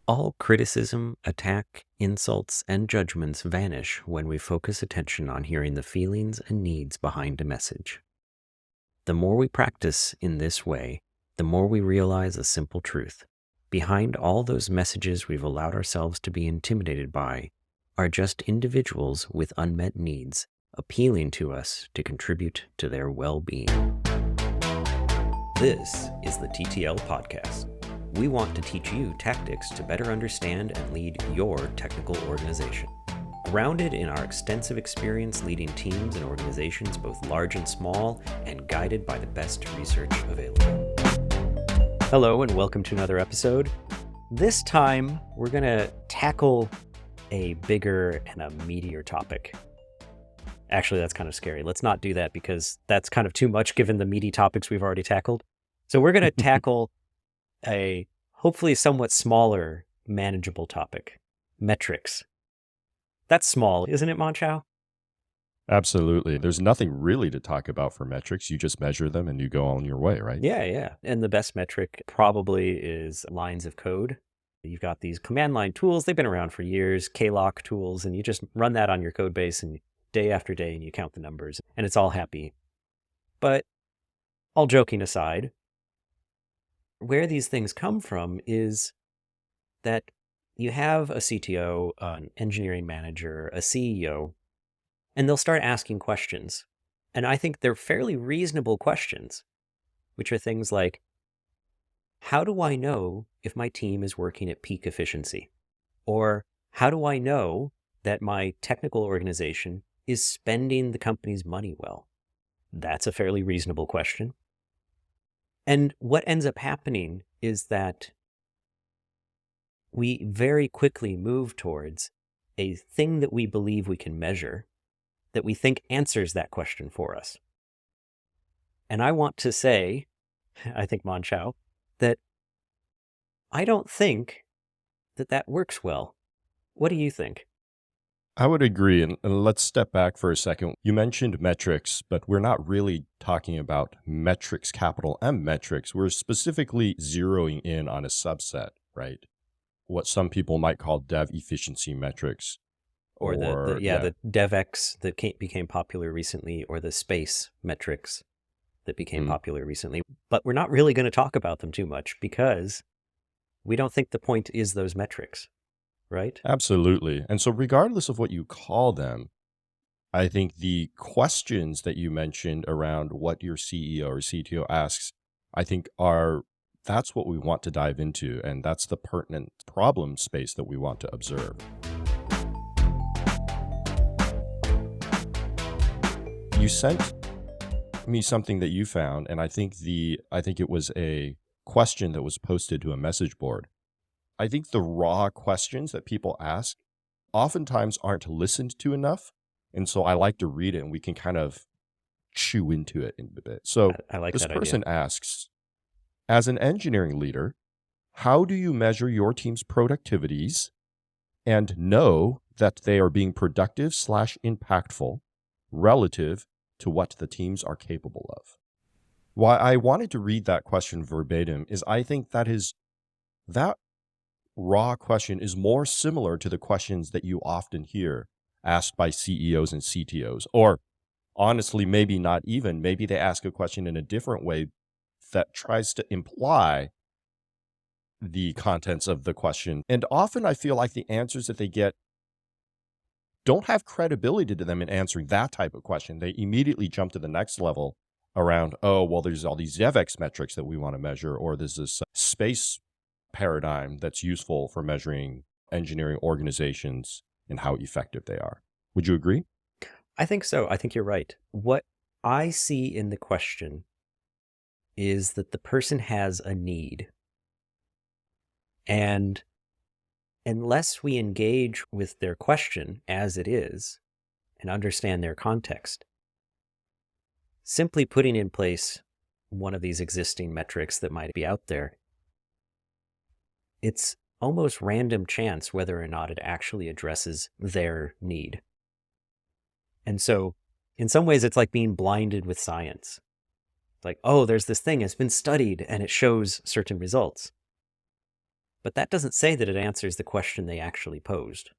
All criticism, attack, insults, and judgments vanish when we focus attention on hearing the feelings and needs behind a message. The more we practice in this way, the more we realize a simple truth. Behind all those messages we've allowed ourselves to be intimidated by are just individuals with unmet needs, appealing to us to contribute to their well-being. This is the TTL Podcast. We want to teach you tactics to better understand and lead your technical organization. Grounded in our extensive experience leading teams and organizations, both large and small, and guided by the best research available. Hello, and welcome to another episode. This time, we're going to tackle a bigger and a meatier topic. Actually, that's kind of scary. Let's not do that because that's kind of too much given the meaty topics we've already tackled. So we're going to tackle a hopefully somewhat smaller, manageable topic, metrics. That's small, isn't it, Mon-Chaio? Absolutely. There's nothing really to talk about for metrics. You just measure them and you go on your way, right? Yeah. And the best metric probably is lines of code. You've got these command line tools. They've been around for years, KLOC tools, and you just run that on your code base and day after day and you count the numbers and it's all happy. But all joking aside, where these things come from is that you have a CTO, an engineering manager, a CEO, and they'll start asking questions. And I think they're fairly reasonable questions, which are things like, how do I know if my team is working at peak efficiency? Or how do I know that my technical organization is spending the company's money well? That's a fairly reasonable question. And what ends up happening is that we very quickly move towards a thing that we believe we can measure that we think answers that question for us. And I want to say, I think, Mon-Chaio, that I don't think that that works well. What do you think? I would agree. And let's step back for a second. You mentioned metrics, but we're not really talking about metrics, capital M metrics. We're specifically zeroing in on a subset, right? What some people might call dev efficiency metrics. Or the DevX that became popular recently, or the space metrics that became popular recently. But we're not really going to talk about them too much because we don't think the point is those metrics. Right? Absolutely. And so regardless of what you call them, I think the questions that you mentioned around what your CEO or CTO asks, I think that's what we want to dive into. And that's the pertinent problem space that we want to observe. You sent me something that you found, and I think it was a question that was posted to a message board. I think the raw questions that people ask oftentimes aren't listened to enough. And so I like to read it and we can kind of chew into it in a bit. So I like this that person idea. asks, as an engineering leader, how do you measure your team's productivities and know that they are being productive / impactful relative to what the teams are capable of? Why I wanted to read that question verbatim is I think that raw question is more similar to the questions that you often hear asked by CEOs and CTOs, or honestly, maybe not even. Maybe they ask a question in a different way that tries to imply the contents of the question. And often I feel like the answers that they get don't have credibility to them in answering that type of question. They immediately jump to the next level around, oh, well, there's all these DevX metrics that we want to measure, or there's this space paradigm that's useful for measuring engineering organizations and how effective they are. Would you agree? I think so. I think you're right. What I see in the question is that the person has a need. And unless we engage with their question as it is and understand their context, simply putting in place one of these existing metrics that might be out there, it's almost random chance whether or not it actually addresses their need. And so in some ways, it's like being blinded with science. Like, oh, there's this thing, it's been studied and it shows certain results. but that doesn't say that it answers the question they actually posed.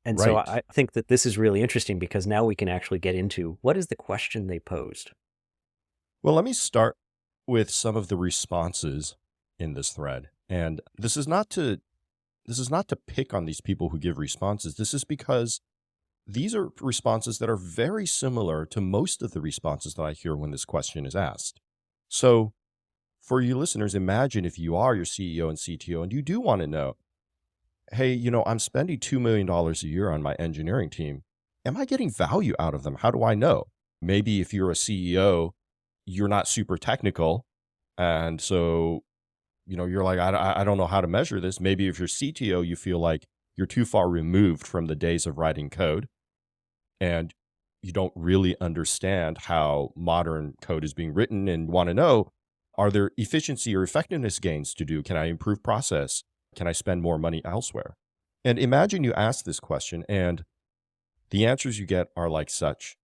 And so Right. I think that this is really interesting because now we can actually get into what is the question they posed. Well, let me start with some of the responses in this thread. And this is not to pick on these people who give responses. This is because these are responses that are very similar to most of the responses that I hear when this question is asked. So, for you listeners, imagine if you are your CEO and CTO and you do want to know, hey, I'm spending $2 million a year on my engineering team. Am I getting value out of them? How do I know? Maybe if you're a CEO, you're not super technical. And so, you're like, I don't know how to measure this. Maybe if you're CTO, you feel like you're too far removed from the days of writing code and you don't really understand how modern code is being written and want to know, are there efficiency or effectiveness gains to do? Can I improve process? Can I spend more money elsewhere? And imagine you ask this question and the answers you get are like such.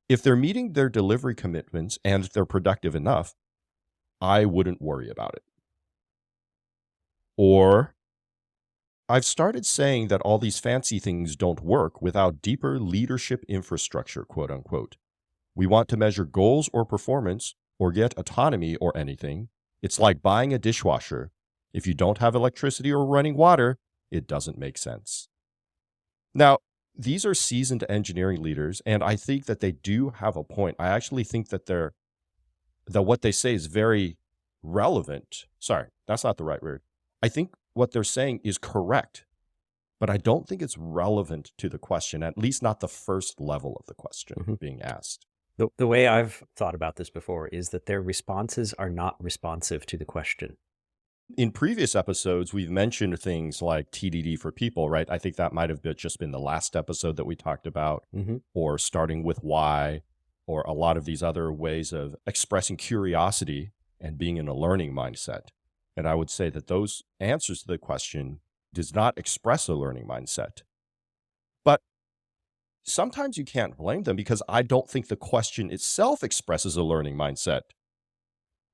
If they're meeting their delivery commitments and they're productive enough, I wouldn't worry about it. Or I've started saying that all these fancy things don't work without deeper leadership infrastructure, quote unquote. We want to measure goals or performance or get autonomy or anything. It's like buying a dishwasher. If you don't have electricity or running water, it doesn't make sense. Now, these are seasoned engineering leaders, and I think that they do have a point. I actually think that what they say is very relevant. Sorry, that's not the right word. I think what they're saying is correct, but I don't think it's relevant to the question, at least not the first level of the question being asked. The way I've thought about this before is that their responses are not responsive to the question. In previous episodes, we've mentioned things like TDD for people, right? I think that might have just been the last episode that we talked about, or starting with why, or a lot of these other ways of expressing curiosity and being in a learning mindset. And I would say that those answers to the question does not express a learning mindset. But sometimes you can't blame them because I don't think the question itself expresses a learning mindset.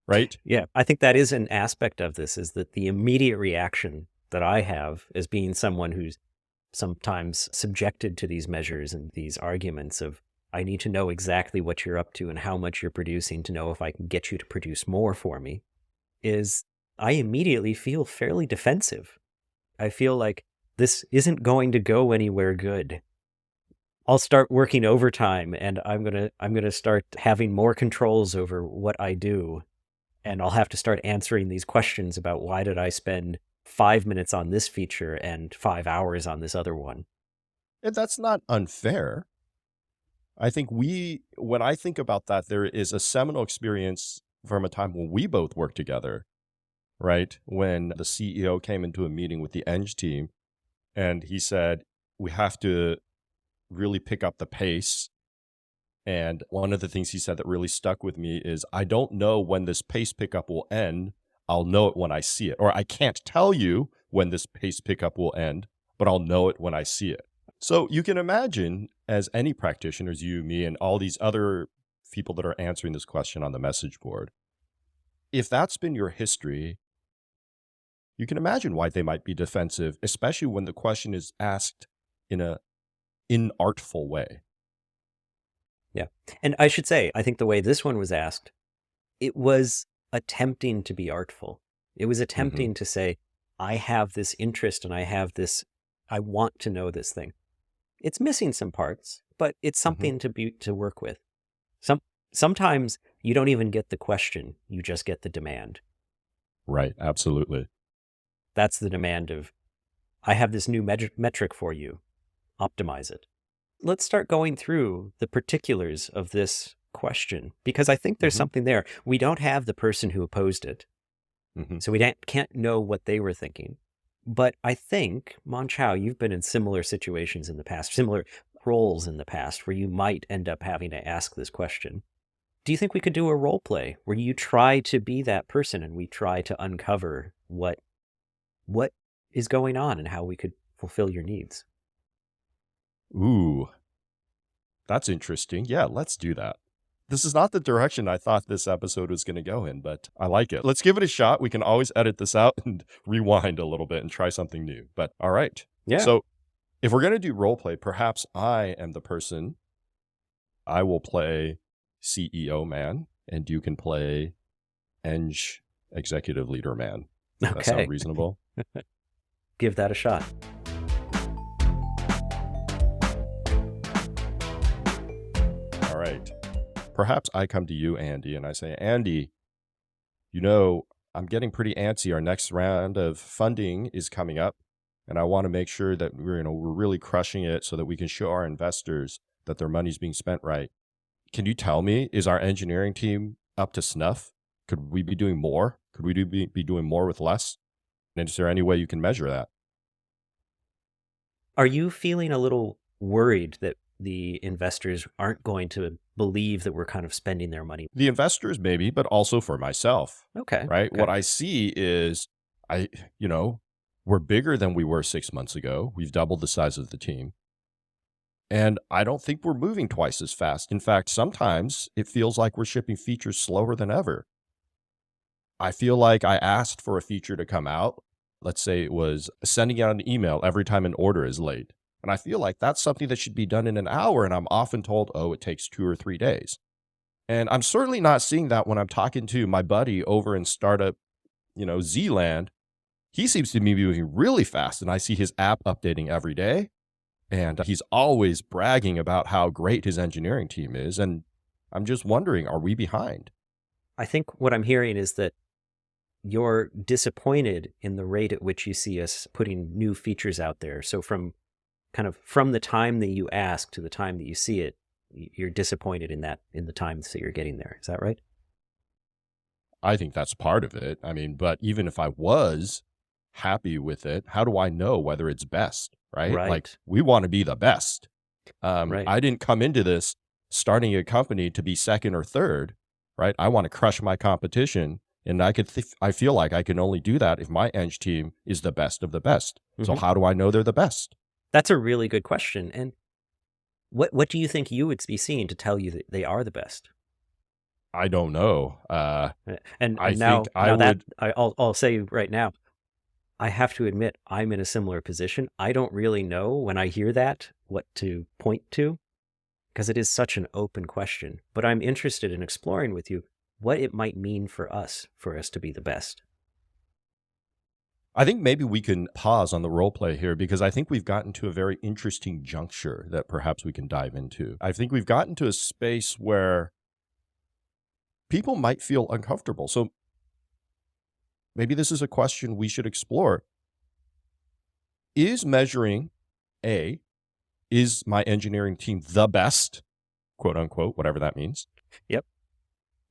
Right? Yeah, I think that is an aspect of this, is that the immediate reaction that I have as being someone who's sometimes subjected to these measures and these arguments of, I need to know exactly what you're up to and how much you're producing to know if I can get you to produce more for me, is I immediately feel fairly defensive. I feel like this isn't going to go anywhere good. I'll start working overtime and I'm gonna start having more controls over what I do. And I'll have to start answering these questions about why did I spend 5 minutes on this feature and 5 hours on this other one. And that's not unfair. I think when I think about that, there is a seminal experience from a time when we both worked together, right? When the CEO came into a meeting with the Eng team and he said, we have to really pick up the pace. And one of the things he said that really stuck with me is, I don't know when this pace pickup will end. I'll know it when I see it. Or I can't tell you when this pace pickup will end, but I'll know it when I see it. So you can imagine, as any practitioners, you, me, and all these other people that are answering this question on the message board, if that's been your history, you can imagine why they might be defensive, especially when the question is asked in an inartful way. Yeah. And I should say, I think the way this one was asked, it was attempting to be artful. It was attempting to say, I have this interest and I want to know this thing. It's missing some parts, but it's something to work with. Sometimes you don't even get the question, you just get the demand. Right, absolutely. That's the demand of, I have this new metric for you, optimize it. Let's start going through the particulars of this question, because I think there's something there. We don't have the person who opposed it, so we can't know what they were thinking. But I think, Mon-Chaio, you've been in similar situations in the past, similar roles in the past, where you might end up having to ask this question. Do you think we could do a role play where you try to be that person and we try to uncover what is going on and how we could fulfill your needs? Ooh, that's interesting. Yeah, let's do that. This is not the direction I thought this episode was going to go in, but I like it. Let's give it a shot. We can always edit this out and rewind a little bit and try something new. But all right. Yeah. So if we're going to do role play, perhaps I am the person. I will play CEO man, and you can play Eng executive leader man. Does that sound reasonable? Give that a shot. All right. Perhaps I come to you, Andy, and I say, Andy, I'm getting pretty antsy. Our next round of funding is coming up, and I want to make sure that we're really crushing it so that we can show our investors that their money's being spent right. Can you tell me, is our engineering team up to snuff? Could we be doing more? Could we be doing more with less? And is there any way you can measure that? Are you feeling a little worried that the investors aren't going to believe that we're kind of spending their money? The investors maybe, but also for myself. Okay. Right? Okay. What I see is we're bigger than we were 6 months ago. We've doubled the size of the team. And I don't think we're moving twice as fast. In fact, sometimes it feels like we're shipping features slower than ever. I feel like I asked for a feature to come out. Let's say it was sending out an email every time an order is late. And I feel like that's something that should be done in an hour. And I'm often told, it takes 2 or 3 days. And I'm certainly not seeing that when I'm talking to my buddy over in startup, Zealand. He seems to be moving really fast. And I see his app updating every day. And he's always bragging about how great his engineering team is. And I'm just wondering, are we behind? I think what I'm hearing is that you're disappointed in the rate at which you see us putting new features out there. So from the time that you ask to the time that you see it, you're disappointed in the time that you're getting there. Is that right? I think that's part of it. But even if I was happy with it, how do I know whether it's best, right? Like, we want to be the best. Right. I didn't come into this starting a company to be second or third, right? I want to crush my competition. And I feel like I can only do that if my Eng team is the best of the best. Mm-hmm. So how do I know they're the best? That's a really good question. And what do you think you would be seeing to tell you that they are the best? I don't know. I'll say right now, I have to admit, I'm in a similar position. I don't really know when I hear that what to point to, because it is such an open question. But I'm interested in exploring with you what it might mean for us to be the best. I think maybe we can pause on the role play here, because I think we've gotten to a very interesting juncture that perhaps we can dive into. I think we've gotten to a space where people might feel uncomfortable. So maybe this is a question we should explore. Is measuring, is my engineering team the best, quote unquote, whatever that means? Yep.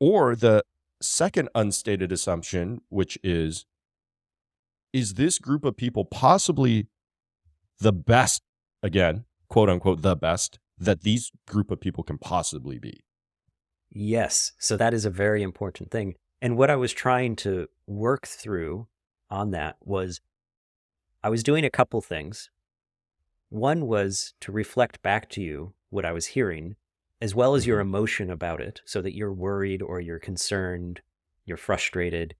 Or the second unstated assumption, which is this group of people possibly the best, again, quote unquote, the best that these group of people can possibly be? Yes. So that is a very important thing. And what I was trying to work through on that was I was doing a couple things. One was to reflect back to you what I was hearing, as well as your emotion about it, so that you're worried or you're concerned, you're frustrated,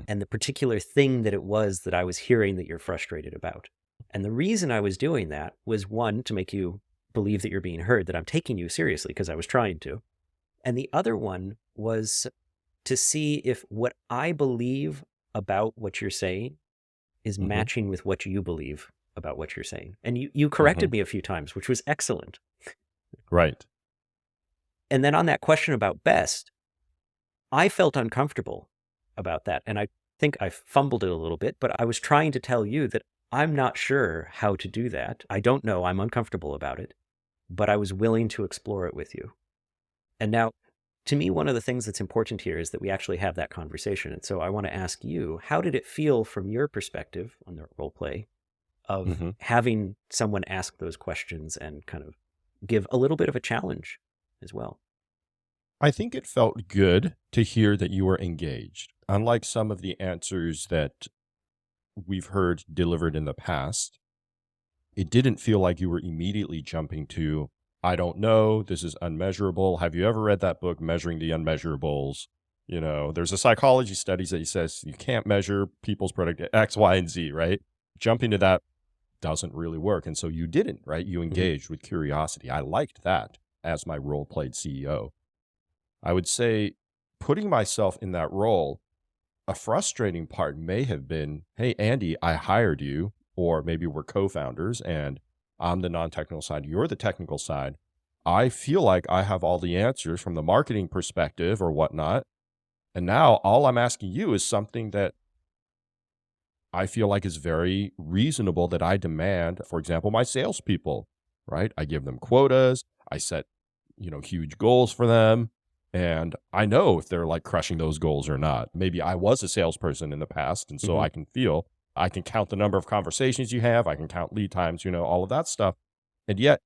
and the particular thing that it was that I was hearing that you're frustrated about. And the reason I was doing that was, one, to make you believe that you're being heard, that I'm taking you seriously, because I was trying to. And the other one was to see if what I believe about what you're saying is matching with what you believe about what you're saying. And you corrected me a few times, which was excellent. Right. And then on that question about best, I felt uncomfortable about that. And I think I fumbled it a little bit, but I was trying to tell you that I'm not sure how to do that. I don't know. I'm uncomfortable about it, but I was willing to explore it with you. And now, to me, one of the things that's important here is that we actually have that conversation. And so I want to ask you, how did it feel from your perspective on the role play of having someone ask those questions and kind of give a little bit of a challenge as well? I think it felt good to hear that you were engaged. Unlike some of the answers that we've heard delivered in the past, it didn't feel like you were immediately jumping to, I don't know. This is unmeasurable. Have you ever read that book, Measuring the Unmeasurables? You know, there's a psychology studies that he says you can't measure people's product X, Y, and Z, right? Jumping to that doesn't really work. And so you didn't, right? You Mhm. engaged with curiosity. I liked that as my role played CEO. I would say putting myself in that role, a frustrating part may have been, hey, Andy, I hired you, or maybe we're co-founders and I'm the non-technical side, you're the technical side. I feel like I have all the answers from the marketing perspective or whatnot. And now all I'm asking you is something that I feel like is very reasonable that I demand, for example, my salespeople, right? I give them quotas. I set, huge goals for them. And I know if they're like crushing those goals or not. Maybe I was a salesperson in the past. And so Mhm. I can count the number of conversations you have. I can count lead times, all of that stuff. And yet,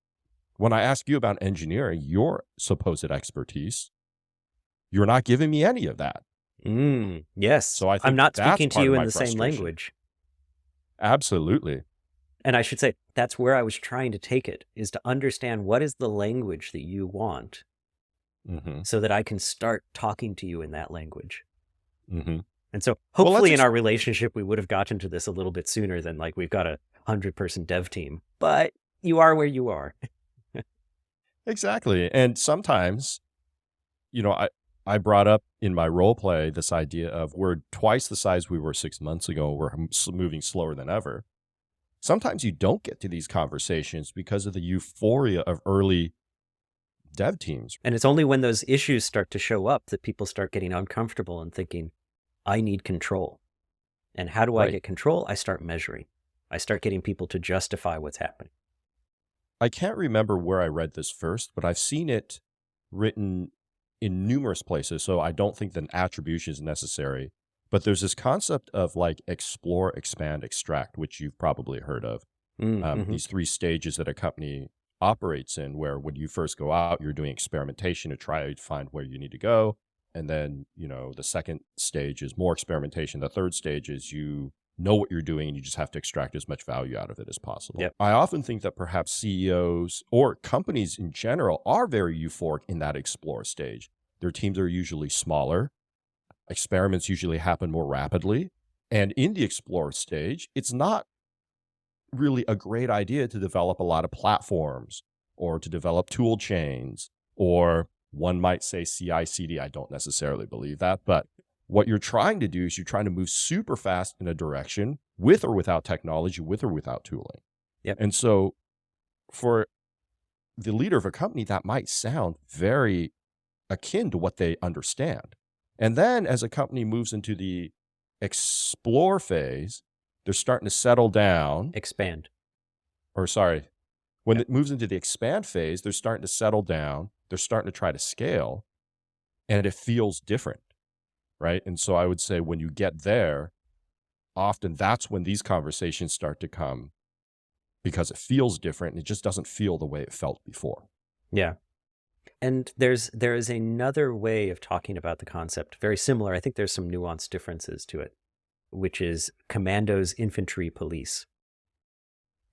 when I ask you about engineering, your supposed expertise, you're not giving me any of that. Yes. So I I'm think not that's speaking to part of you in my the same frustration. language. Absolutely. And I should say, that's where I was trying to take it, is to understand what is the language that you want Hmm. so that I can start talking to you in that language. Hmm. And so Well, hopefully in our relationship, we would have gotten to this a little bit sooner than like we've got a 100-person dev team, but you are where you are. exactly. And sometimes, I brought up in my role play this idea of we're twice the size we were 6 months ago. We're moving slower than ever. Sometimes you don't get to these conversations because of the euphoria of early dev teams. And it's only when those issues start to show up that people start getting uncomfortable and thinking, I need control. And how do I Right. get control? I start measuring. I start getting people to justify what's happening. I can't remember where I read this first, but I've seen it written in numerous places. So I don't think that attribution is necessary. But there's this concept of like explore, expand, extract, which you've probably heard of. Mm-hmm. These three stages that a company operates in, where when you first go out, you're doing experimentation to try to find where you need to go. And then, the second stage is more experimentation. The third stage is you know what you're doing and you just have to extract as much value out of it as possible. Yep. I often think that perhaps CEOs or companies in general are very euphoric in that explore stage. Their teams are usually smaller. Experiments usually happen more rapidly. And in the explore stage, it's not really a great idea to develop a lot of platforms or to develop tool chains, or one might say CI/CD. I don't necessarily believe that, but what you're trying to do is you're trying to move super fast in a direction with or without technology, with or without tooling. Yep. And so for the leader of a company, that might sound very akin to what they understand. And then as a company moves into the explore phase, they're starting to settle down, Expand. or sorry, when Yep. it moves into the expand phase, they're starting to settle down, they're starting to try to scale, and it feels different, right? And so I would say when you get there, often that's when these conversations start to come because it feels different and it just doesn't feel the way it felt before. Yeah. And there is another way of talking about the concept, very similar. I think there's some nuanced differences to it, which is commandos, infantry, police.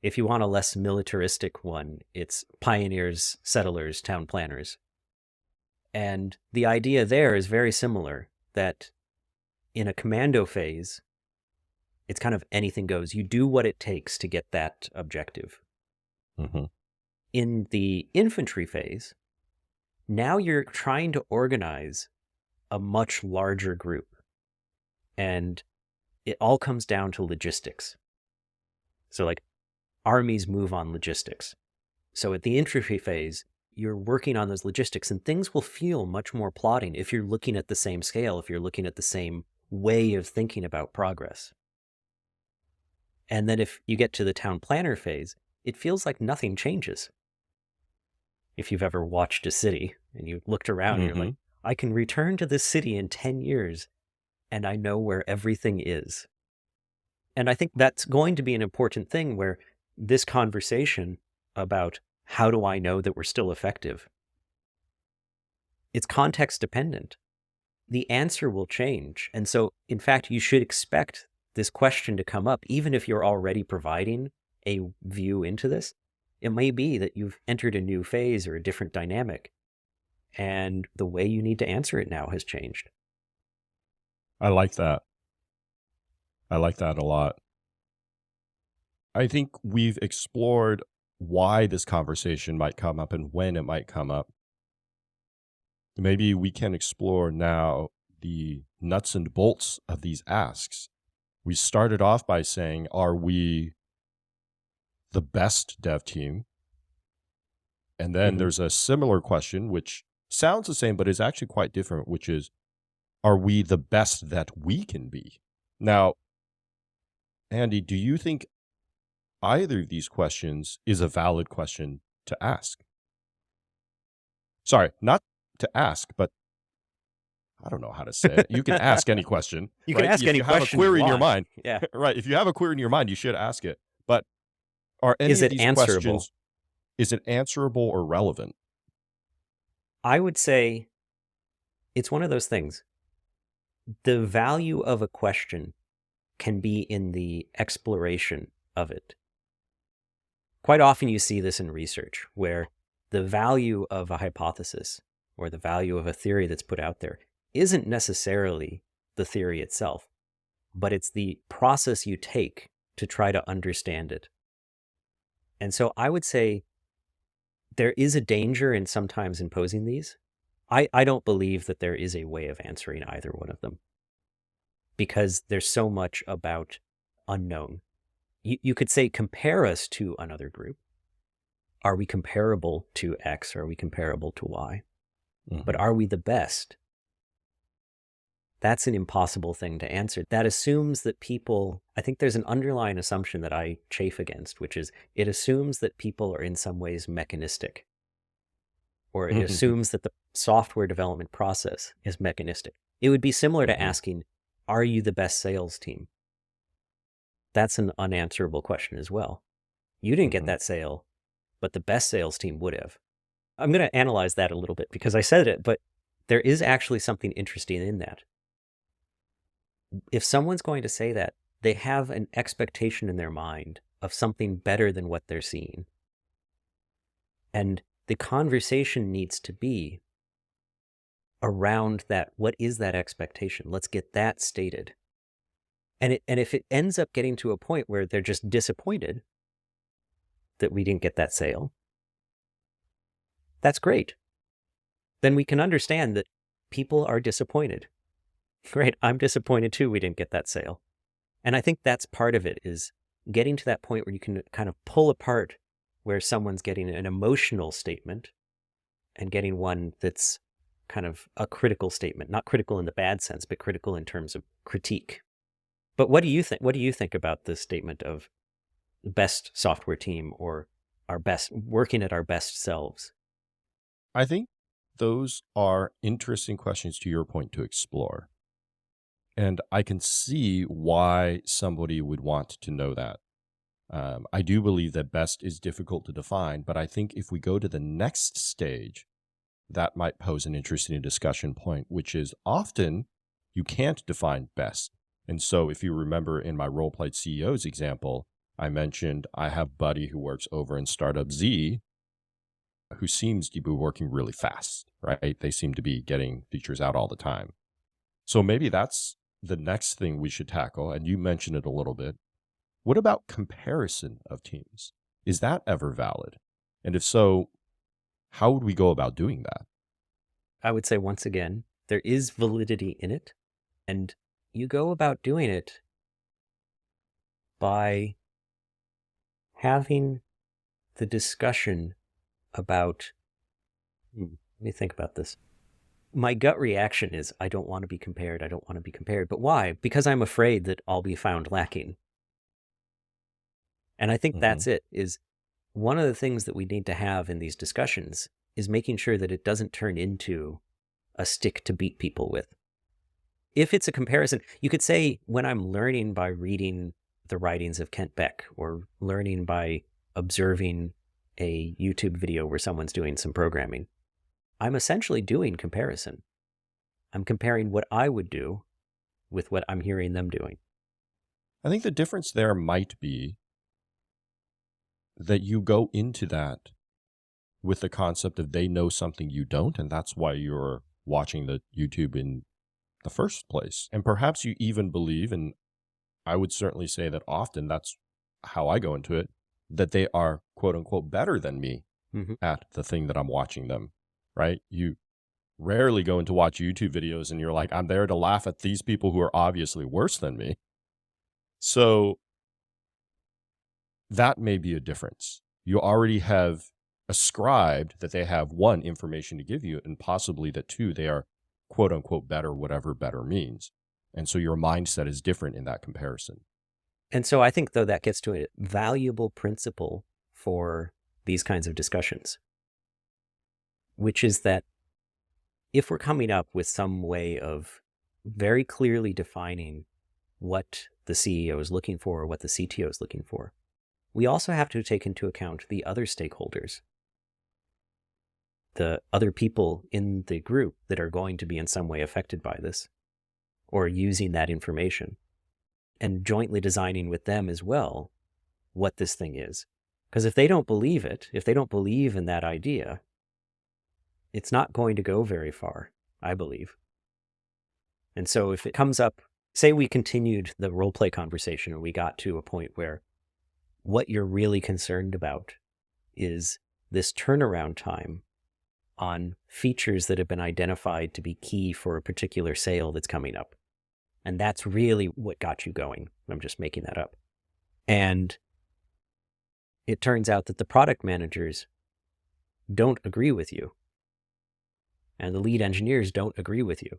If you want a less militaristic one, it's pioneers, settlers, town planners. And the idea there is very similar, that in a commando phase, it's kind of anything goes. You do what it takes to get that objective. Mm-hmm. In the infantry phase, now you're trying to organize a much larger group. And it all comes down to logistics. So like armies move on logistics. So at the infantry phase, you're working on those logistics and things will feel much more plotting if you're looking at the same scale, if you're looking at the same way of thinking about progress. And then if you get to the town planner phase, it feels like nothing changes. If you've ever watched a city and you looked around and you're Mm-hmm. like, I can return to this city in 10 years and I know where everything is. And I think that's going to be an important thing, where this conversation about how do I know that we're still effective, it's context dependent. The answer will change. And so, in fact, you should expect this question to come up, even if you're already providing a view into this. It may be that you've entered a new phase or a different dynamic, and the way you need to answer it now has changed. I like that. I like that a lot. I think we've explored why this conversation might come up and when it might come up. Maybe we can explore now the nuts and bolts of these asks. We started off by saying, are we the best dev team? And then there's a similar question, which sounds the same, but is actually quite different, which is, are we the best that we can be? Now, Andy, do you think either of these questions is a valid question to ask? Sorry, not to ask, but I don't know how to say it. You can ask any question. You right? can ask if any you have a question query you in your want. mind. Yeah. Right. If you have a query in your mind, you should ask it. But are any Is of it these answerable? questions, is it answerable or relevant? I would say it's one of those things. The value of a question can be in the exploration of it. Quite often you see this in research, where the value of a hypothesis or the value of a theory that's put out there isn't necessarily the theory itself, but it's the process you take to try to understand it. And so I would say there is a danger in sometimes imposing these. I don't believe that there is a way of answering either one of them, because there's so much about unknown. You could say, compare us to another group. Are we comparable to X? Are we comparable to Y? But are we the best? That's an impossible thing to answer. That assumes that people, I think there's an underlying assumption that I chafe against, which is it assumes that people are in some ways mechanistic, or it assumes that the software development process is mechanistic. It would be similar to asking, are you the best sales team? That's an unanswerable question as well. You didn't get that sale, but the best sales team would have. I'm going to analyze that a little bit because I said it, but there is actually something interesting in that. If someone's going to say that, they have an expectation in their mind of something better than what they're seeing. And the conversation needs to be around that. What is that expectation? Let's get that stated. And if it ends up getting to a point where they're just disappointed that we didn't get that sale, that's great. Then we can understand that people are disappointed. Great, I'm disappointed too we didn't get that sale. And I think that's part of it, is getting to that point where you can kind of pull apart where someone's getting an emotional statement and getting one that's kind of a critical statement, not critical in the bad sense, but critical in terms of critique. But what do you think? What do you think about this statement of the best software team or our best, working at our best selves? I think those are interesting questions, to your point, to explore. And I can see why somebody would want to know that. I do believe that best is difficult to define, but I think if we go to the next stage, that might pose an interesting discussion point, which is often you can't define best. And so if you remember in my role-played CEOs example, I mentioned I have a buddy who works over in Startup Z who seems to be working really fast, right? They seem to be getting features out all the time. So maybe that's the next thing we should tackle. And you mentioned it a little bit. What about comparison of teams? Is that ever valid? And if so, how would we go about doing that? I would say, once again, there is validity in it. And you go about doing it by having the discussion about, let me think about this. My gut reaction is, I don't want to be compared. I don't want to be compared. But why? Because I'm afraid that I'll be found lacking. And I think that's it, is one of the things that we need to have in these discussions is making sure that it doesn't turn into a stick to beat people with. If it's a comparison, you could say, when I'm learning by reading the writings of Kent Beck, or learning by observing a YouTube video where someone's doing some programming, I'm essentially doing comparison. I'm comparing what I would do with what I'm hearing them doing. I think the difference there might be that you go into that with the concept of they know something you don't, and that's why you're watching the YouTube in the first place. And perhaps you even believe, and I would certainly say that often that's how I go into it, that they are quote unquote better than me at the thing that I'm watching them, right? You rarely go in to watch YouTube videos and you're like, I'm there to laugh at these people who are obviously worse than me. So that may be a difference. You already have ascribed that they have, one, information to give you, and possibly that, two, they are quote unquote better, whatever better means. And so your mindset is different in that comparison. And so I think, though, that gets to a valuable principle for these kinds of discussions, which is that if we're coming up with some way of very clearly defining what the CEO is looking for or what the CTO is looking for, we also have to take into account the other stakeholders, the other people in the group that are going to be in some way affected by this or using that information, and jointly designing with them as well what this thing is. Because if they don't believe it, if they don't believe in that idea, it's not going to go very far, I believe. And so if it comes up, say we continued the role play conversation and we got to a point where what you're really concerned about is this turnaround time on features that have been identified to be key for a particular sale that's coming up. And that's really what got you going. I'm just making that up. And it turns out that the product managers don't agree with you. And the lead engineers don't agree with you.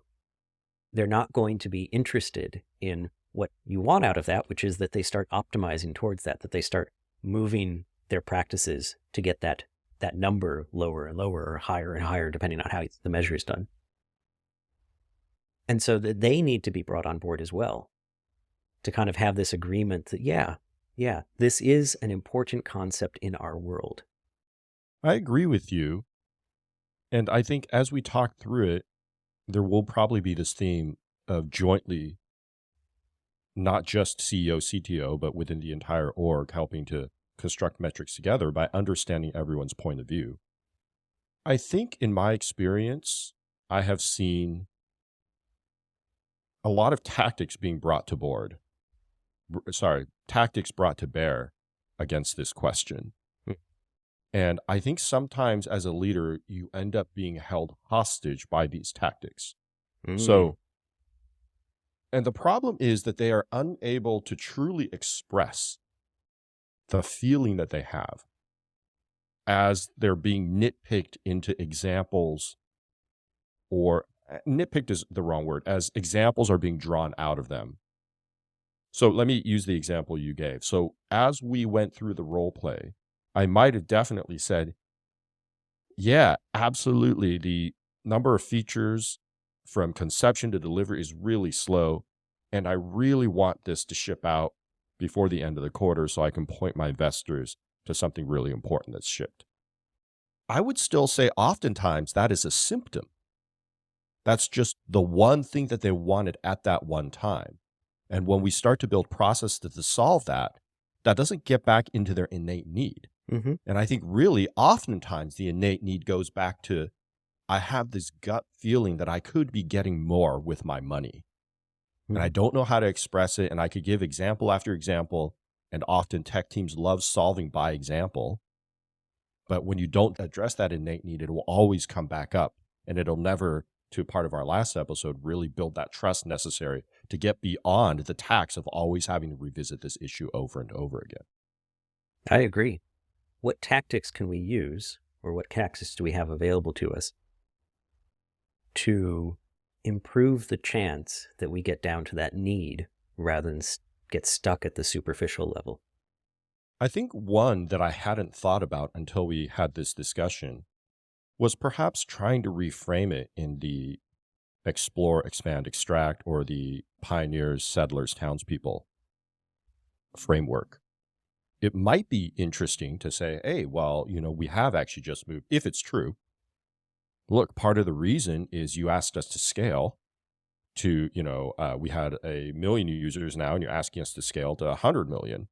They're not going to be interested in what you want out of that, which is that they start optimizing towards that they start moving their practices to get that number lower and lower or higher and higher, depending on how the measure is done. And so that they need to be brought on board as well to kind of have this agreement that, yeah, this is an important concept in our world. I agree with you. And I think as we talk through it, there will probably be this theme of jointly, not just CEO, CTO, but within the entire org, helping to construct metrics together by understanding everyone's point of view. I think in my experience, I have seen a lot of tactics being brought to tactics brought to bear against this question. And I think sometimes as a leader, you end up being held hostage by these tactics. So, and the problem is that they are unable to truly express the feeling that they have as they're being nitpicked into examples, or nitpicked is the wrong word, as examples are being drawn out of them. So let me use the example you gave. So as we went through the role play, I might have definitely said, yeah, absolutely. The number of features from conception to delivery is really slow. And I really want this to ship out before the end of the quarter so I can point my investors to something really important that's shipped. I would still say oftentimes that is a symptom. That's just the one thing that they wanted at that one time. And when we start to build processes to solve that, that doesn't get back into their innate need. And I think really oftentimes the innate need goes back to, I have this gut feeling that I could be getting more with my money. And I don't know how to express it. And I could give example after example. And often tech teams love solving by example. But when you don't address that innate need, it will always come back up. And it'll never, to part of our last episode, really build that trust necessary to get beyond the tax of always having to revisit this issue over and over again. I agree. What tactics can we use, or what tactics do we have available to us to improve the chance that we get down to that need rather than get stuck at the superficial level? I think one that I hadn't thought about until we had this discussion was perhaps trying to reframe it in the explore, expand, extract, or the pioneers, settlers, townspeople framework. It might be interesting to say, hey, well, we have actually just moved, if it's true. Look, part of the reason is you asked us to scale to, we had 1 million users now, and you're asking us to scale to 100 million.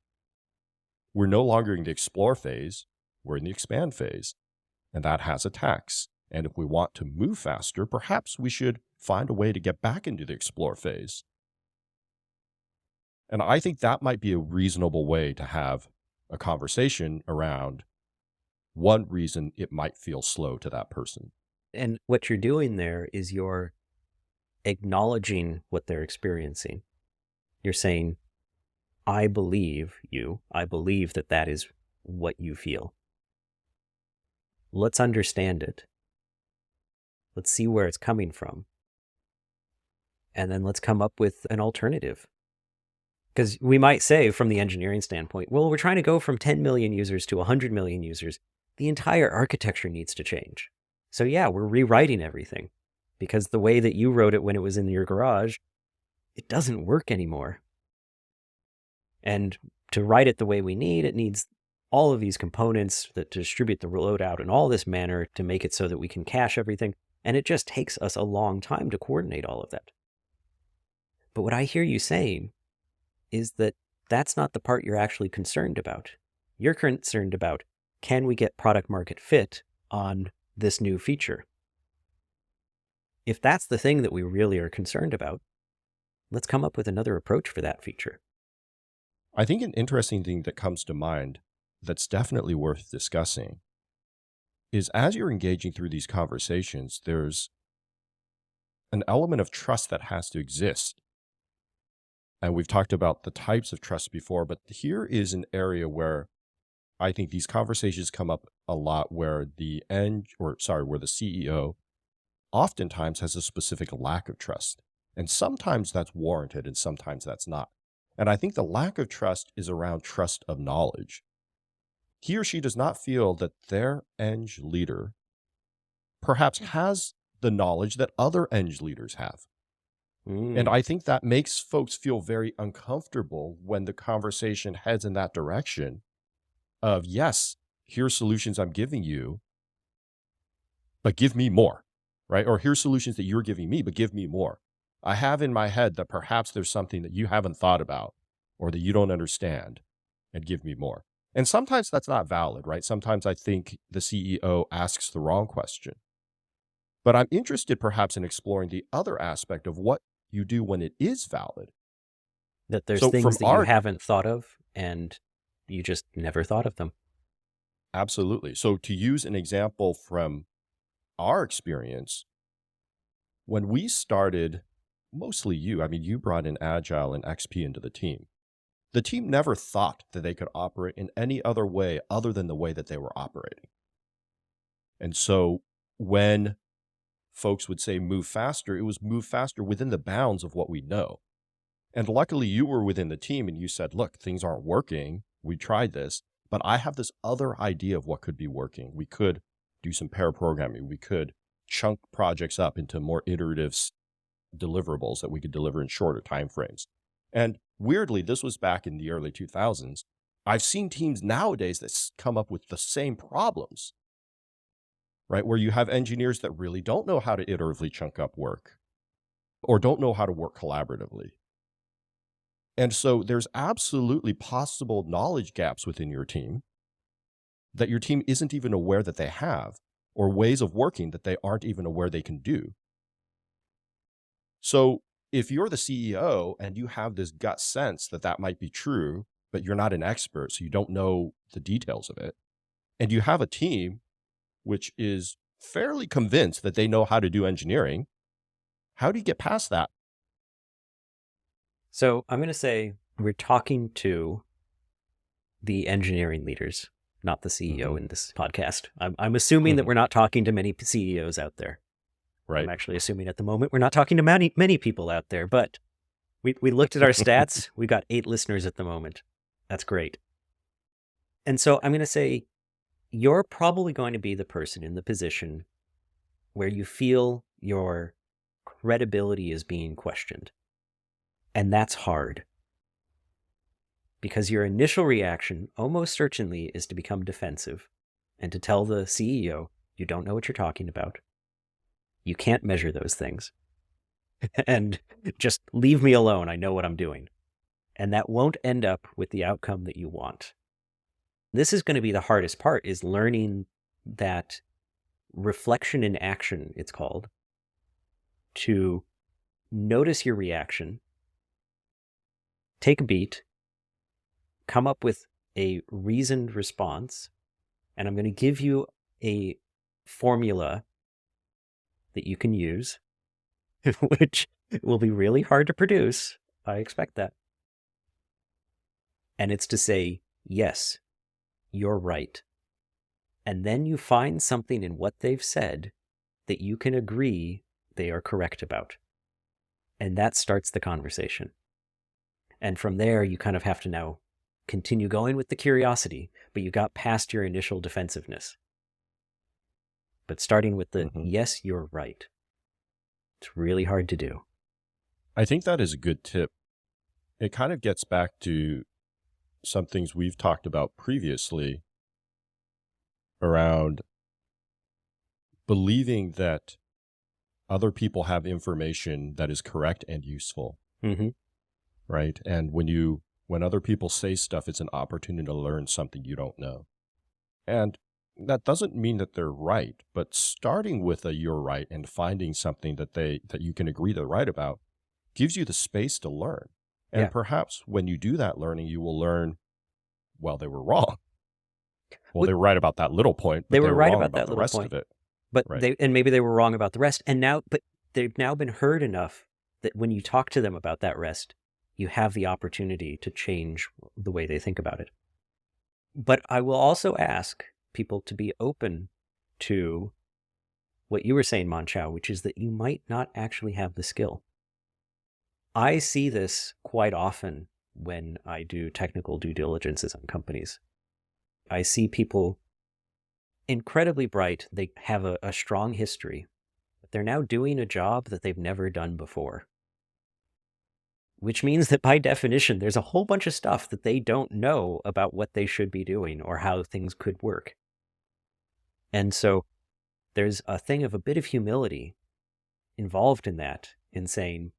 We're no longer in the explore phase, we're in the expand phase, and that has a tax. And if we want to move faster, perhaps we should find a way to get back into the explore phase. And I think that might be a reasonable way to have a conversation around one reason it might feel slow to that person. And what you're doing there is you're acknowledging what they're experiencing. You're saying, I believe you. I believe that that is what you feel. Let's understand it. Let's see where it's coming from. And then let's come up with an alternative. Because we might say from the engineering standpoint, well, we're trying to go from 10 million users to 100 million users. The entire architecture needs to change. So yeah, we're rewriting everything because the way that you wrote it when it was in your garage, it doesn't work anymore. And to write it the way we need, it needs all of these components that distribute the load out in all this manner to make it so that we can cache everything. And it just takes us a long time to coordinate all of that. But what I hear you saying is that that's not the part you're actually concerned about. You're concerned about, can we get product market fit on this new feature? If that's the thing that we really are concerned about, let's come up with another approach for that feature. I think an interesting thing that comes to mind that's definitely worth discussing is as you're engaging through these conversations, there's an element of trust that has to exist. And we've talked about the types of trust before, but here is an area where I think these conversations come up a lot where the CEO oftentimes has a specific lack of trust. And sometimes that's warranted and sometimes that's not. And I think the lack of trust is around trust of knowledge. He or she does not feel that their eng leader perhaps has the knowledge that other eng leaders have. And I think that makes folks feel very uncomfortable when the conversation heads in that direction of, yes, here's solutions I'm giving you, but give me more, right? Or here's solutions that you're giving me, but give me more. I have in my head that perhaps there's something that you haven't thought about or that you don't understand, and give me more. And sometimes that's not valid, right? Sometimes I think the CEO asks the wrong question. But I'm interested perhaps in exploring the other aspect of what you do when it is valid. That there's things that you haven't thought of and you just never thought of them. Absolutely. So to use an example from our experience, when we started, mostly you brought in Agile and XP into the team. The team never thought that they could operate in any other way other than the way that they were operating. And so when folks would say move faster, it was move faster within the bounds of what we know. And luckily you were within the team and you said, look, things aren't working. We tried this, but I have this other idea of what could be working. We could do some pair programming. We could chunk projects up into more iterative deliverables that we could deliver in shorter timeframes. And weirdly, this was back in the early 2000s. I've seen teams nowadays that come up with the same problems, right? Where you have engineers that really don't know how to iteratively chunk up work or don't know how to work collaboratively. And so there's absolutely possible knowledge gaps within your team that your team isn't even aware that they have, or ways of working that they aren't even aware they can do. So if you're the CEO and you have this gut sense that that might be true, but you're not an expert, so you don't know the details of it, and you have a team which is fairly convinced that they know how to do engineering, how do you get past that? So I'm going to say we're talking to the engineering leaders, not the CEO in this podcast. I'm assuming that we're not talking to many CEOs out there. Right. I'm actually assuming at the moment we're not talking to many people out there, but we looked at our stats. We've got 8 listeners at the moment. That's great. And so I'm going to say you're probably going to be the person in the position where you feel your credibility is being questioned. And that's hard. Because your initial reaction, almost certainly, is to become defensive and to tell the CEO, you don't know what you're talking about. You can't measure those things. And just leave me alone. I know what I'm doing. And that won't end up with the outcome that you want. This is going to be the hardest part, is learning that reflection in action, it's called, to notice your reaction, take a beat, come up with a reasoned response, and I'm going to give you a formula that you can use, which will be really hard to produce. I expect that. And it's to say, yes, you're right. And then you find something in what they've said that you can agree they are correct about. And that starts the conversation. And from there, you kind of have to now continue going with the curiosity, but you got past your initial defensiveness. But starting with the, yes, you're right. It's really hard to do. I think that is a good tip. It kind of gets back to some things we've talked about previously around believing that other people have information that is correct and useful, right? And when other people say stuff, it's an opportunity to learn something you don't know. And that doesn't mean that they're right, but starting with a you're right and finding something that you can agree they're right about gives you the space to learn. And perhaps when you do that learning, you will learn, well, they were wrong. Well, they were right about that little point, but they were right wrong about that the little rest point. of it. But right. maybe they were wrong about the rest. But they've now been heard enough that when you talk to them about that rest, you have the opportunity to change the way they think about it. But I will also ask people to be open to what you were saying, Mon-Chaio, which is that you might not actually have the skill. I see this quite often when I do technical due diligences on companies. I see people incredibly bright. They have a strong history, but they're now doing a job that they've never done before. Which means that by definition, there's a whole bunch of stuff that they don't know about what they should be doing or how things could work. And so there's a thing of a bit of humility involved in that, in saying,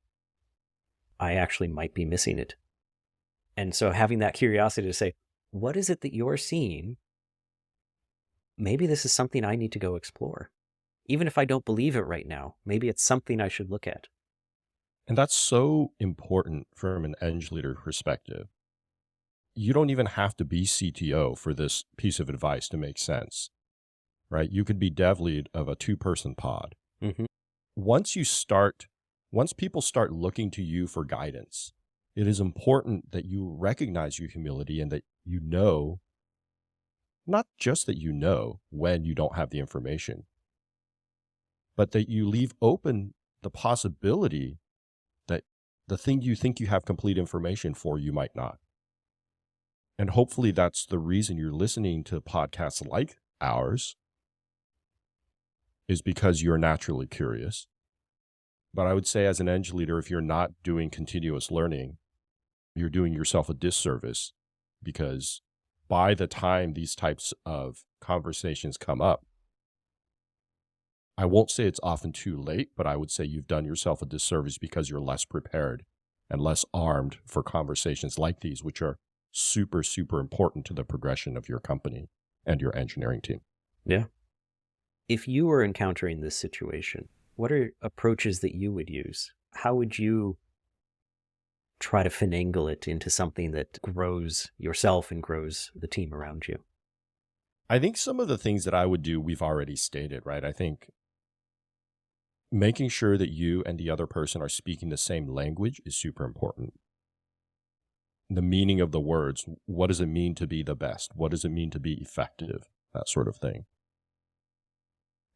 I actually might be missing it. And so having that curiosity to say, what is it that you're seeing? Maybe this is something I need to go explore. Even if I don't believe it right now, maybe it's something I should look at. And that's so important from an Eng leader perspective. You don't even have to be CTO for this piece of advice to make sense, right? You could be dev lead of a 2-person pod. Once people start looking to you for guidance, it is important that you recognize your humility and that you know, not just that you know when you don't have the information, but that you leave open the possibility that the thing you think you have complete information for, you might not. And hopefully that's the reason you're listening to podcasts like ours, is because you're naturally curious. But I would say as an Eng leader, if you're not doing continuous learning, you're doing yourself a disservice, because by the time these types of conversations come up, I won't say it's often too late, but I would say you've done yourself a disservice because you're less prepared and less armed for conversations like these, which are super, super important to the progression of your company and your engineering team. Yeah. If you were encountering this situation, what are approaches that you would use? How would you try to finagle it into something that grows yourself and grows the team around you? I think some of the things that I would do, we've already stated, right? I think making sure that you and the other person are speaking the same language is super important. The meaning of the words, what does it mean to be the best? What does it mean to be effective? That sort of thing.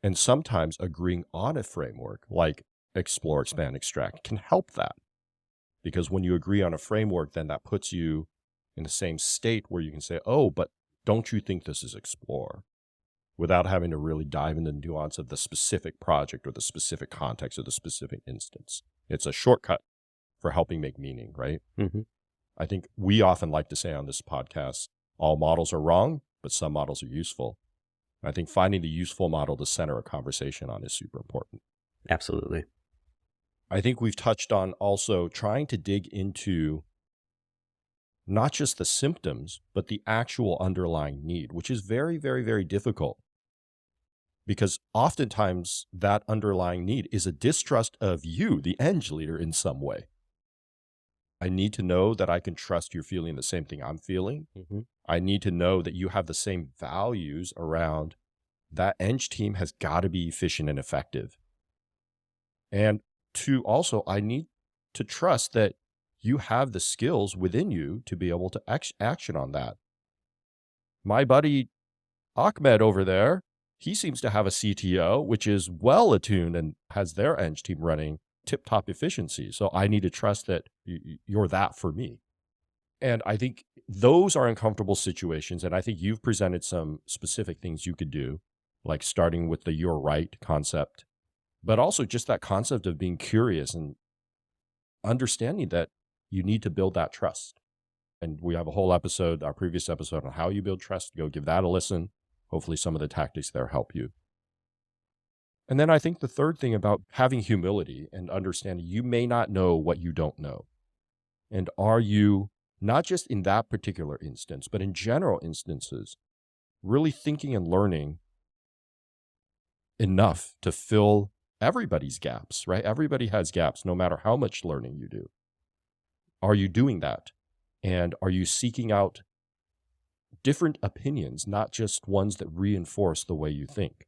And sometimes agreeing on a framework like explore, expand, extract can help that. Because when you agree on a framework, then that puts you in the same state where you can say, oh, but don't you think this is explore? Without having to really dive into the nuance of the specific project or the specific context or the specific instance. It's a shortcut for helping make meaning, right? I think we often like to say on this podcast, all models are wrong, but some models are useful. I think finding the useful model to center a conversation on is super important. Absolutely. I think we've touched on also trying to dig into not just the symptoms, but the actual underlying need, which is very, very, very difficult. Because oftentimes that underlying need is a distrust of you, the eng leader, in some way. I need to know that I can trust you're feeling the same thing I'm feeling. Mm-hmm. I need to know that you have the same values around that eng team has got to be efficient and effective. And also, I need to trust that you have the skills within you to be able to action on that. My buddy Ahmed over there, he seems to have a CTO, which is well attuned and has their eng team running tip-top efficiency. So I need to trust that you're that for me. And I think those are uncomfortable situations. And I think you've presented some specific things you could do, like starting with the "you're right" concept, but also just that concept of being curious and understanding that you need to build that trust. And we have a whole episode, our previous episode, on how you build trust. Go give that a listen. Hopefully some of the tactics there help you. And then I think the third thing about having humility and understanding, you may not know what you don't know. And are you, not just in that particular instance, but in general instances, really thinking and learning enough to fill everybody's gaps, right? Everybody has gaps, no matter how much learning you do. Are you doing that? And are you seeking out different opinions, not just ones that reinforce the way you think?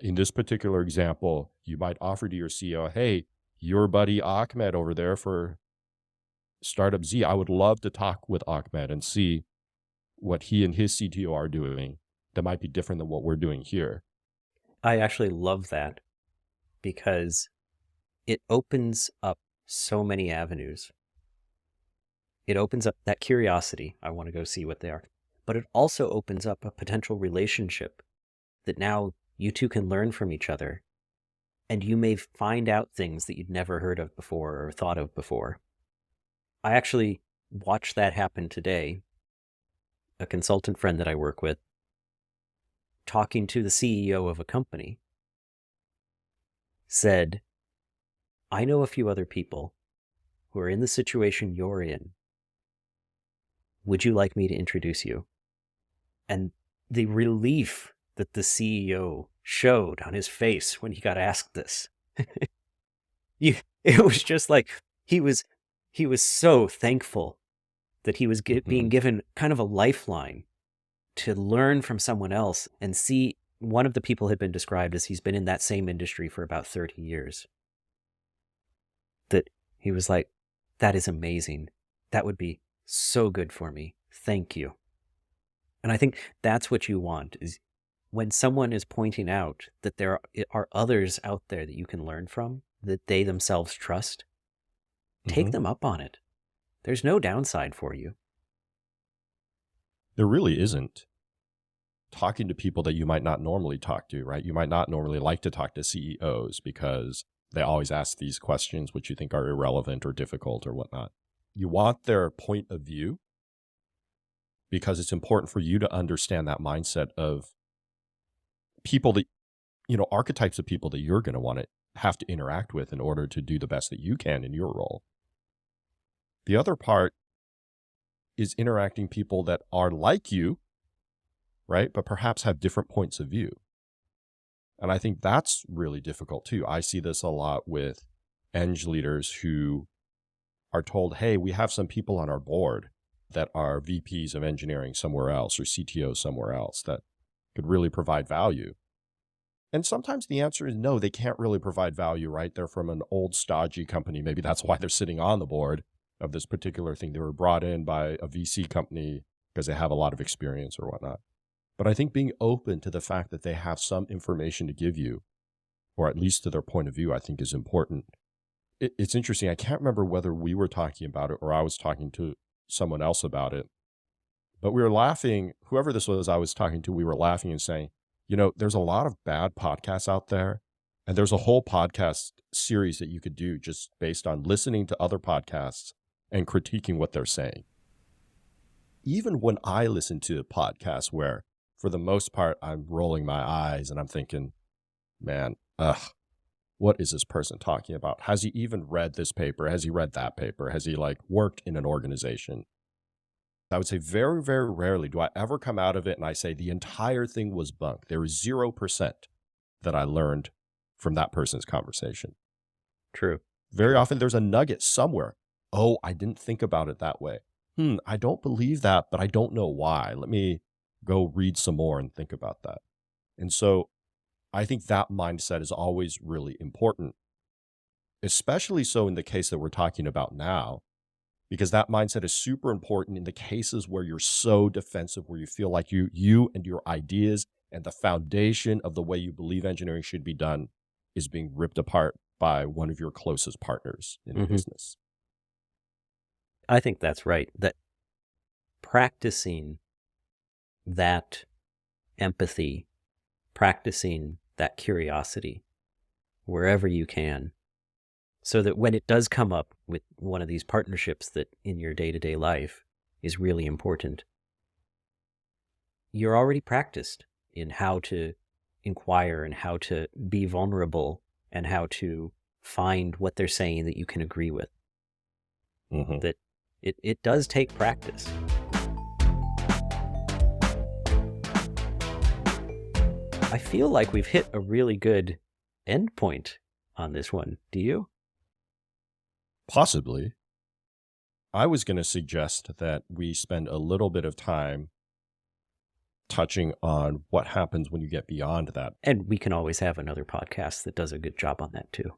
In this particular example, you might offer to your CEO, "Hey, your buddy Ahmed over there for Startup Z, I would love to talk with Ahmed and see what he and his CTO are doing that might be different than what we're doing here." I actually love that because it opens up so many avenues. It opens up that curiosity. I want to go see what they are. But it also opens up a potential relationship that now you two can learn from each other. And you may find out things that you'd never heard of before or thought of before. I actually watched that happen today. A consultant friend that I work with, talking to the CEO of a company, said, "I know a few other people who are in the situation you're in. Would you like me to introduce you?" And the relief that the CEO showed on his face when he got asked this, it was just like he was so thankful that he was being given kind of a lifeline to learn from someone else and see. One of the people had been described as he's been in that same industry for about 30 years. That he was like, "That is amazing. That would be so good for me. Thank you." And I think that's what you want, is when someone is pointing out that there are others out there that you can learn from, that they themselves trust, take them up on it. There's no downside for you. There really isn't. Talking to people that you might not normally talk to, right? You might not normally like to talk to CEOs because they always ask these questions which you think are irrelevant or difficult or whatnot. You want their point of view because it's important for you to understand that mindset of people that, archetypes of people that you're going to want to have to interact with in order to do the best that you can in your role. The other part is interacting people that are like you, right? But perhaps have different points of view. And I think that's really difficult too. I see this a lot with eng leaders who are told, "Hey, we have some people on our board that are VPs of engineering somewhere else or CTOs somewhere else that could really provide value." And sometimes the answer is no, they can't really provide value, right? They're from an old stodgy company. Maybe that's why they're sitting on the board of this particular thing. They were brought in by a VC company because they have a lot of experience or whatnot. But I think being open to the fact that they have some information to give you, or at least to their point of view, I think is important. It's interesting. I can't remember whether we were talking about it or I was talking to someone else about it, but we were laughing. Whoever this was I was talking to, we were laughing and saying, there's a lot of bad podcasts out there. And there's a whole podcast series that you could do just based on listening to other podcasts and critiquing what they're saying. Even when I listen to a podcast where, for the most part, I'm rolling my eyes and I'm thinking, man, what is this person talking about? Has he even read this paper? Has he read that paper? Has he worked in an organization? I would say very, very rarely do I ever come out of it and I say the entire thing was bunk. There is 0% that I learned from that person's conversation. True. Very often there's a nugget somewhere. Oh, I didn't think about it that way. I don't believe that, but I don't know why. Let me go read some more and think about that. And so I think that mindset is always really important, especially so in the case that we're talking about now, because that mindset is super important in the cases where you're so defensive, where you feel like you and your ideas and the foundation of the way you believe engineering should be done is being ripped apart by one of your closest partners in business. I think that's right. That practicing that empathy, practicing that curiosity wherever you can, so that when it does come up with one of these partnerships that in your day-to-day life is really important, you're already practiced in how to inquire and how to be vulnerable and how to find what they're saying that you can agree with. That it does take practice. I feel like we've hit a really good endpoint on this one. Do you? Possibly. I was going to suggest that we spend a little bit of time touching on what happens when you get beyond that. And we can always have another podcast that does a good job on that too.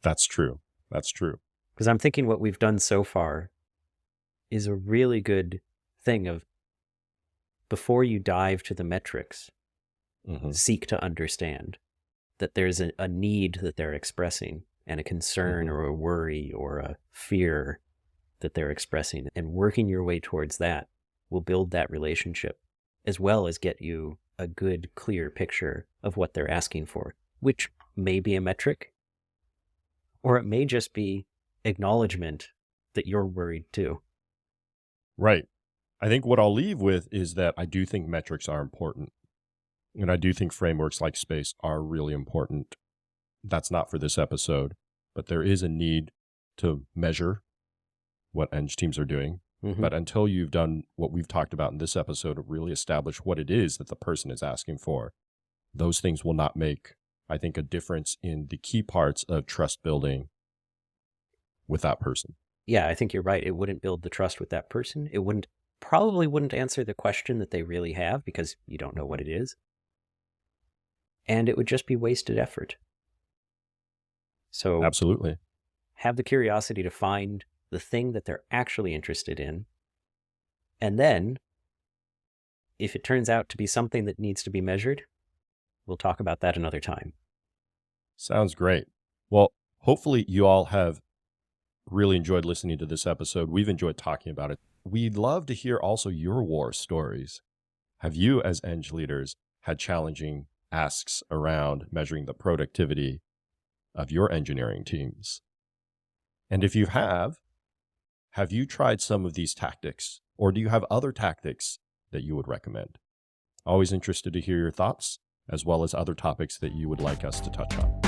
That's true. That's true. Because I'm thinking what we've done so far is a really good thing of, before you dive to the metrics, seek to understand that there's a need that they're expressing and a concern or a worry or a fear that they're expressing. And working your way towards that will build that relationship, as well as get you a good, clear picture of what they're asking for, which may be a metric, or it may just be acknowledgement that you're worried too. Right. I think what I'll leave with is that I do think metrics are important. And I do think frameworks like SPACE are really important. That's not for this episode, but there is a need to measure what eng teams are doing. But until you've done what we've talked about in this episode of really establish what it is that the person is asking for, those things will not make, I think, a difference in the key parts of trust building with that person. Yeah, I think you're right. It wouldn't build the trust with that person. It probably wouldn't answer the question that they really have, because you don't know what it is. And it would just be wasted effort. So absolutely, have the curiosity to find the thing that they're actually interested in. And then, if it turns out to be something that needs to be measured, we'll talk about that another time. Sounds great. Well, hopefully you all have really enjoyed listening to this episode. We've enjoyed talking about it. We'd love to hear also your war stories. Have you, as eng leaders, had challenging asks around measuring the productivity of your engineering teams? And if you have you tried some of these tactics, or do you have other tactics that you would recommend? Always interested to hear your thoughts, as well as other topics that you would like us to touch on.